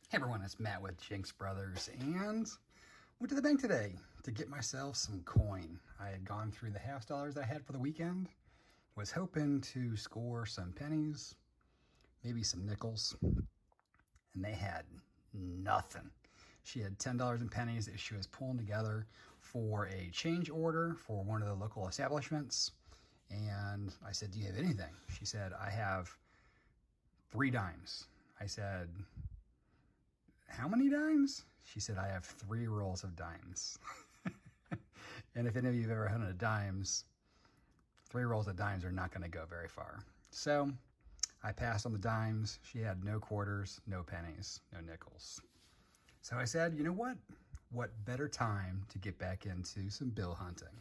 Hey everyone, it's Matt with jinX Brothers, and went to the bank today to get myself some coin. I had gone through the half dollars that I had for the weekend, was hoping to score some pennies, maybe some nickels, and they had nothing. She had $10 in pennies that she was pulling together for a change order for one of the local establishments, and I said, "Do you have anything?" She said, "I have 3 dimes." I said, "How many dimes?" She said, "I have 3 rolls of dimes." And if any of you have ever hunted dimes, 3 rolls of dimes are not going to go very far. So I passed on the dimes. She had no quarters, no pennies, no nickels. So I said, you know what? What better time to get back into some bill hunting?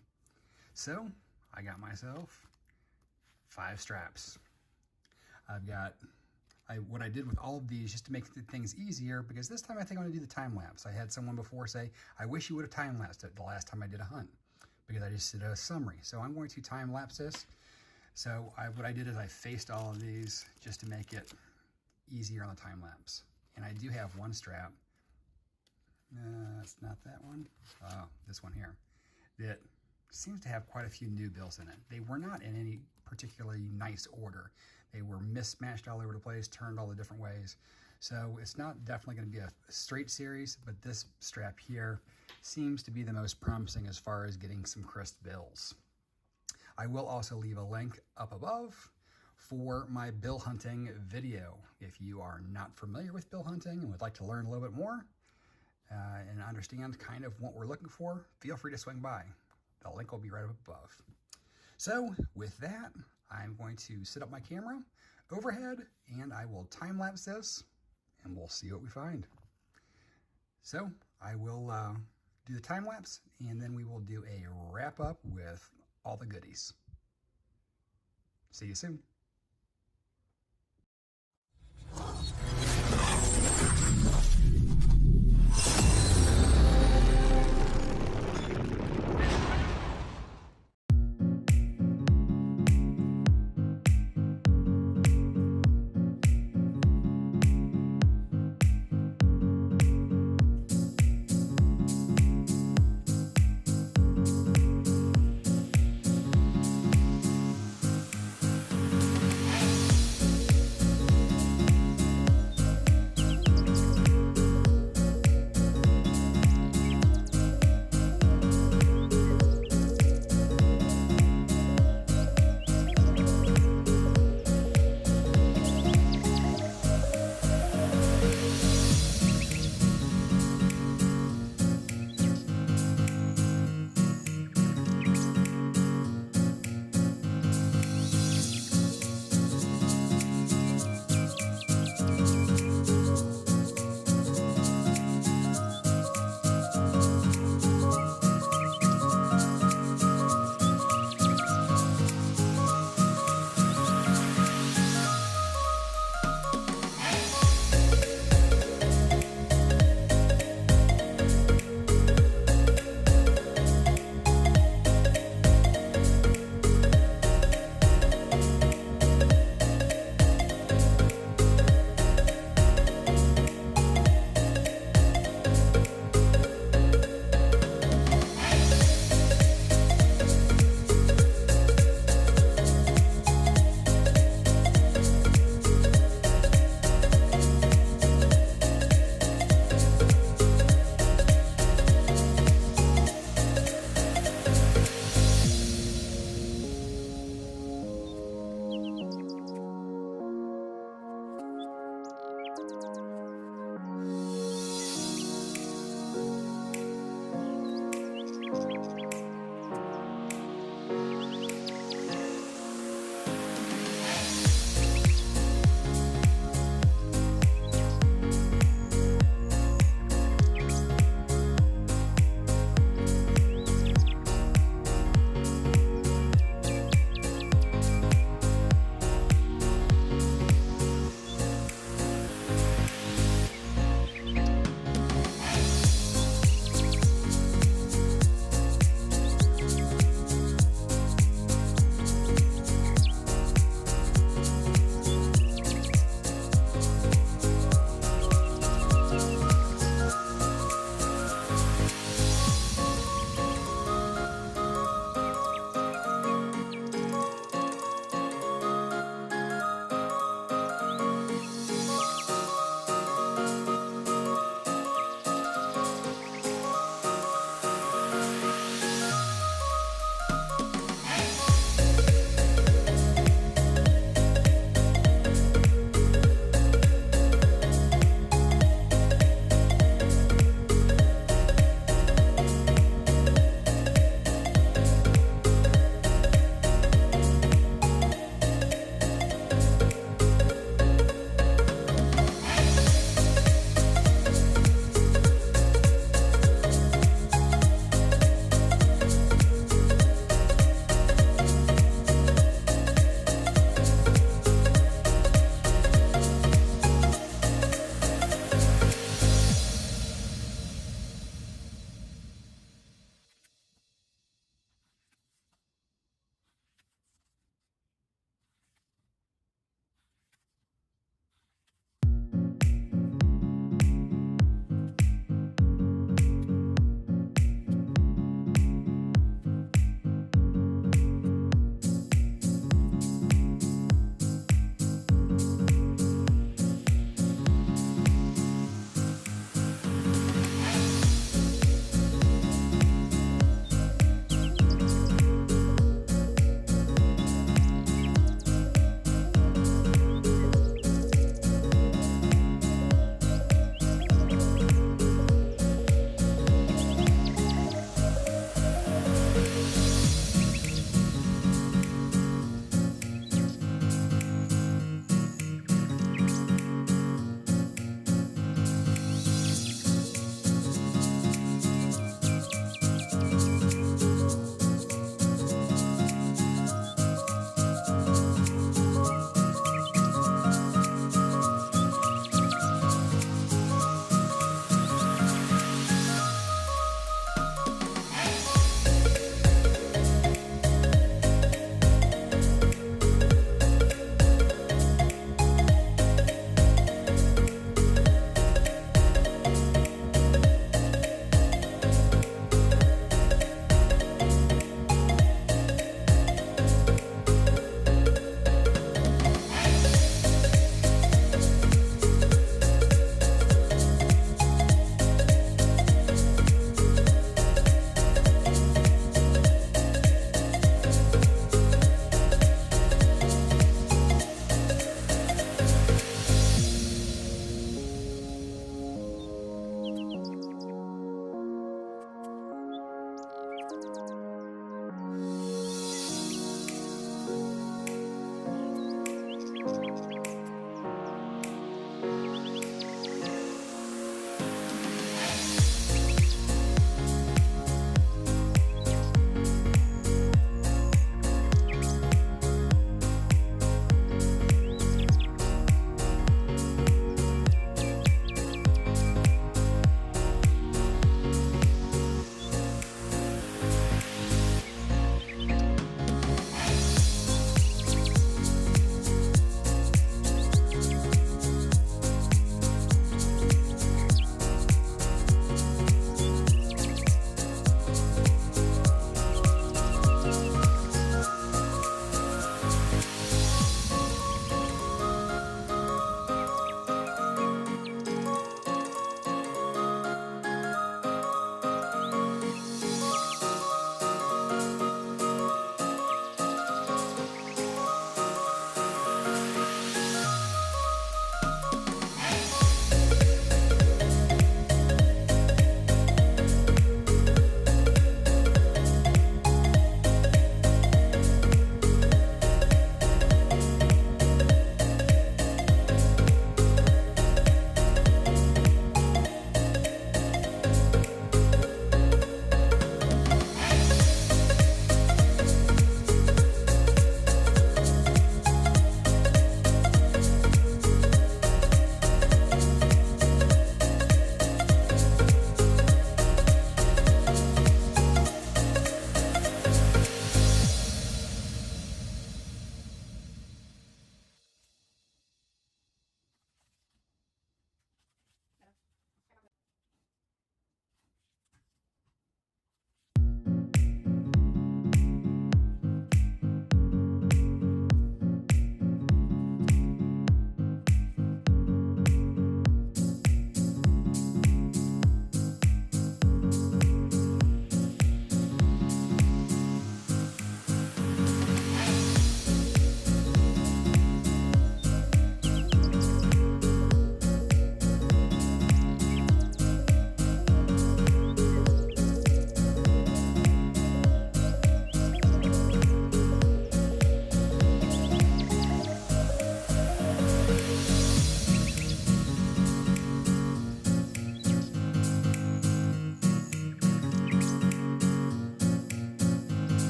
So I got myself 5 straps. What I did with all of these, just to make things easier, because this time I think I'm gonna do the time lapse. I had someone before say, "I wish you would have time lapsed it the last time I did a hunt," because I just did a summary. So I'm going to time lapse this. So what I did is I faced all of these just to make it easier on the time lapse. And I do have one strap. It's not that one. Oh, this one here. That seems to have quite a few new bills in it. They were not in any particularly nice order. They were mismatched all over the place, turned all the different ways. So it's not definitely going to be a straight series, but this strap here seems to be the most promising as far as getting some crisp bills. I will also leave a link up above for my bill hunting video. If you are not familiar with bill hunting and would like to learn a little bit more and understand kind of what we're looking for, feel free to swing by. The link will be right up above. So with that, I'm going to set up my camera overhead and I will time lapse this and we'll see what we find. So I will do the time lapse and then we will do a wrap up with all the goodies. See you soon.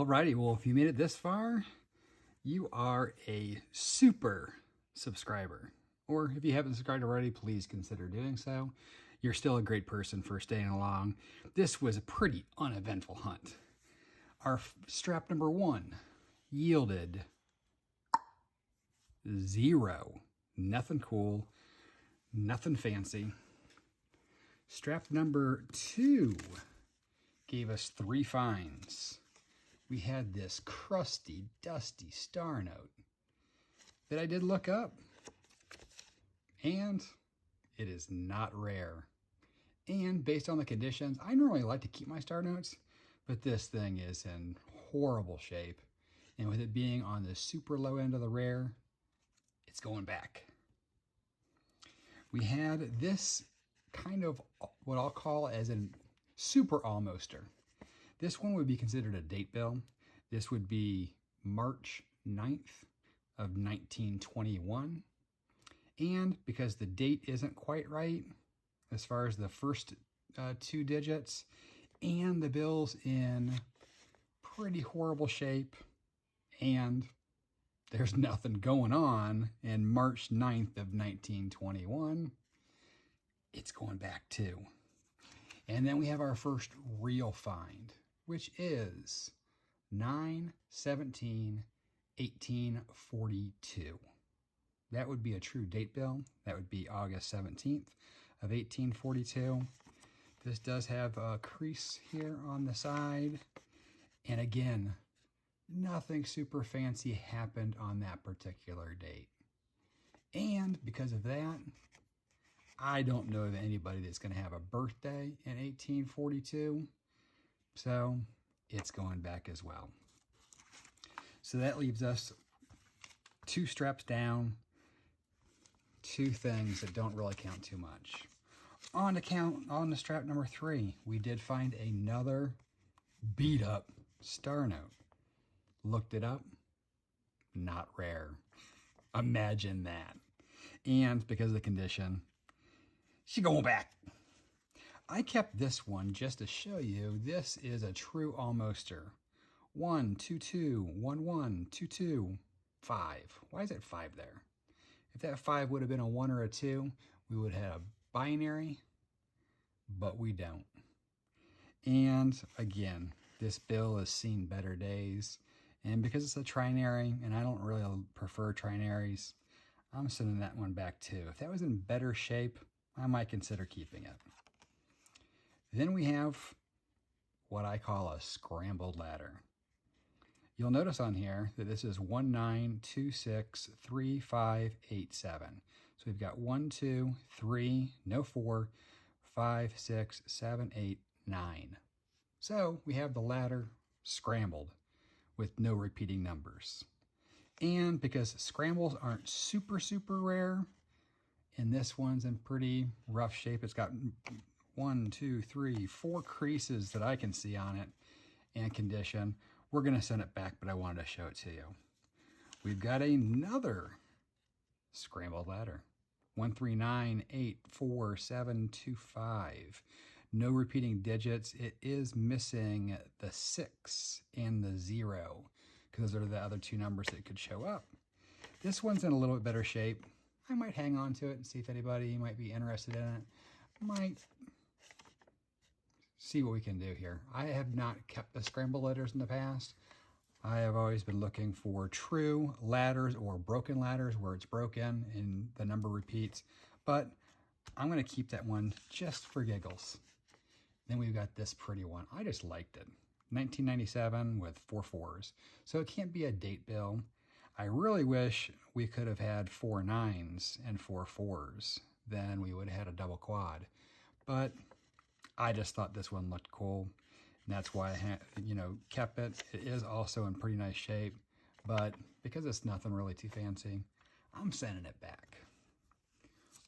Alrighty, well, if you made it this far, you are a super subscriber. Or if you haven't subscribed already, please consider doing so. You're still a great person for staying along. This was a pretty uneventful hunt. Our strap number 1 yielded 0. Nothing cool, nothing fancy. Strap number 2 gave us 3 finds. We had this crusty, dusty star note that I did look up, and it is not rare. And based on the conditions, I normally like to keep my star notes, but this thing is in horrible shape. And with it being on the super low end of the rare, it's going back. We had this kind of what I'll call as a super almoster. This one would be considered a date bill. This would be March 9th of 1921. And because the date isn't quite right, as far as the first 2 digits, and the bill's in pretty horrible shape, and there's nothing going on in March 9th of 1921, it's going back too. And then we have our first real find, which is 9/17/1842. That would be a true date bill. That would be August 17th of 1842. This does have a crease here on the side. And again, nothing super fancy happened on that particular date. And because of that, I don't know of anybody that's going to have a birthday in 1842. So it's going back as well. So that leaves us 2 straps down, 2 things that don't really count too much. On to strap number 3, we did find another beat up star note. Looked it up, not rare. Imagine that. And because of the condition, she's going back. I kept this one just to show you this is a true almoster. 1, 2, 2, 1, 1, 2, 2, 5. Why is that 5 there? If that 5 would have been a 1 or a 2, we would have a binary, but we don't. And again, this bill has seen better days. And because it's a trinary, and I don't really prefer trinaries, I'm sending that one back too. If that was in better shape, I might consider keeping it. Then we have what I call a scrambled ladder. You'll notice on here that this is 19263587. So we've got 1, 2, 3, no 4, 5, 6, 7, 8, 9. So we have the ladder scrambled with no repeating numbers. And because scrambles aren't super rare, and this one's in pretty rough shape, it's got 1, 2, 3, 4 creases that I can see on it and condition. We're going to send it back, but I wanted to show it to you. We've got another scrambled ladder. 1398475. No repeating digits. It is missing the 6 and the 0 because those are the other 2 numbers that could show up. This one's in a little bit better shape. I might hang on to it and see if anybody might be interested in it. Might see what we can do here. I have not kept the scramble ladders in the past. I have always been looking for true ladders or broken ladders where it's broken and the number repeats, but I'm going to keep that one just for giggles. Then we've got this pretty one. I just liked it. 1997 with 4 4s. So it can't be a date bill. I really wish we could have had 4 9s and 4 4s. Then we would have had a double quad. But I just thought this one looked cool. And that's why I kept it. It is also in pretty nice shape. But because it's nothing really too fancy, I'm sending it back.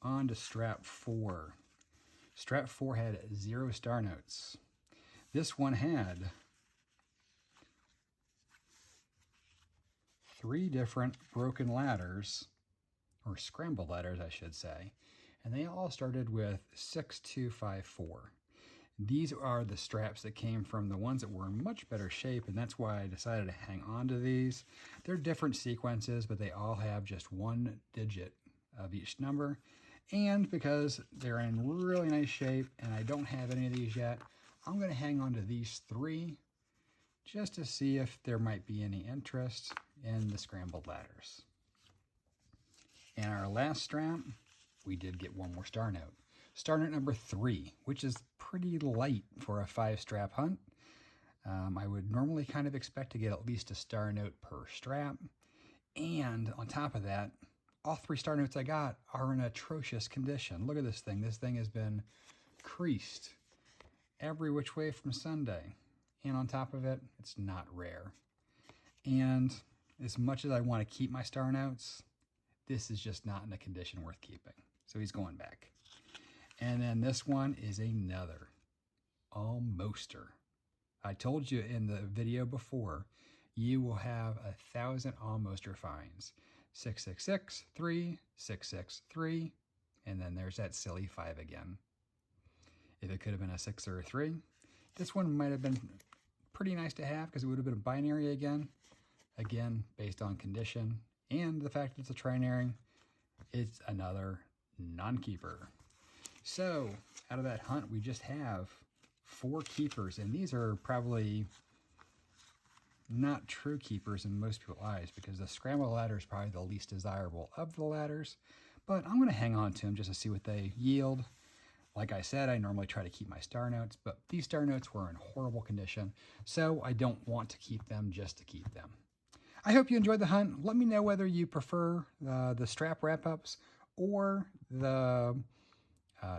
On to strap 4. Strap 4 had 0 star notes. This one had 3 different broken ladders, or scrambled ladders, I should say, and they all started with 6254. These are the straps that came from the ones that were in much better shape, and that's why I decided to hang on to these. They're different sequences, but they all have just one digit of each number. And because they're in really nice shape and I don't have any of these yet, I'm going to hang on to these 3 just to see if there might be any interest in the scrambled ladders. And our last strap, we did get one more star note. Star note number 3, which is pretty light for a 5-strap hunt. I would normally kind of expect to get at least a star note per strap. And on top of that, all 3 star notes I got are in atrocious condition. Look at this thing. This thing has been creased every which way from Sunday. And on top of it, it's not rare. And as much as I want to keep my star notes, this is just not in a condition worth keeping. So he's going back. And then this one is another almoster. I told you in the video before, you will have 1,000 almoster finds. 666, 3, 663, and then there's that silly 5 again. If it could have been a 6 or a 3, this one might have been pretty nice to have because it would have been a binary again. Again, based on condition and the fact that it's a trinary, it's another non-keeper. So out of that hunt, we just have 4 keepers, and these are probably not true keepers in most people's eyes because the scramble ladder is probably the least desirable of the ladders, but I'm going to hang on to them just to see what they yield. Like I said, I normally try to keep my star notes, but these star notes were in horrible condition, so I don't want to keep them just to keep them. I hope you enjoyed the hunt. Let me know whether you prefer the strap wrap-ups or the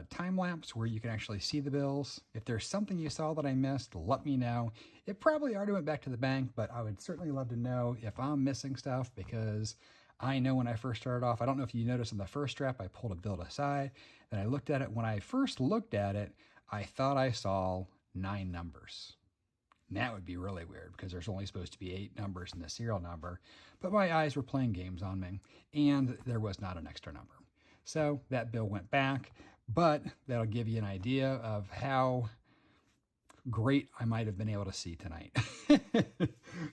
time-lapse where you can actually see the bills. If there's something you saw that I missed, let me know. It probably already went back to the bank, but I would certainly love to know if I'm missing stuff because I know when I first started off, I don't know if you noticed on the first strap, I pulled a bill aside, and I looked at it. When I first looked at it, I thought I saw 9 numbers. And that would be really weird because there's only supposed to be 8 numbers in the serial number, but my eyes were playing games on me, and there was not an extra number. So that bill went back, but that'll give you an idea of how great I might have been able to see tonight.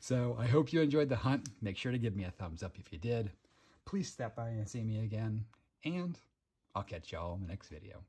So I hope you enjoyed the hunt. Make sure to give me a thumbs up if you did. Please stop by and see me again, and I'll catch y'all in the next video.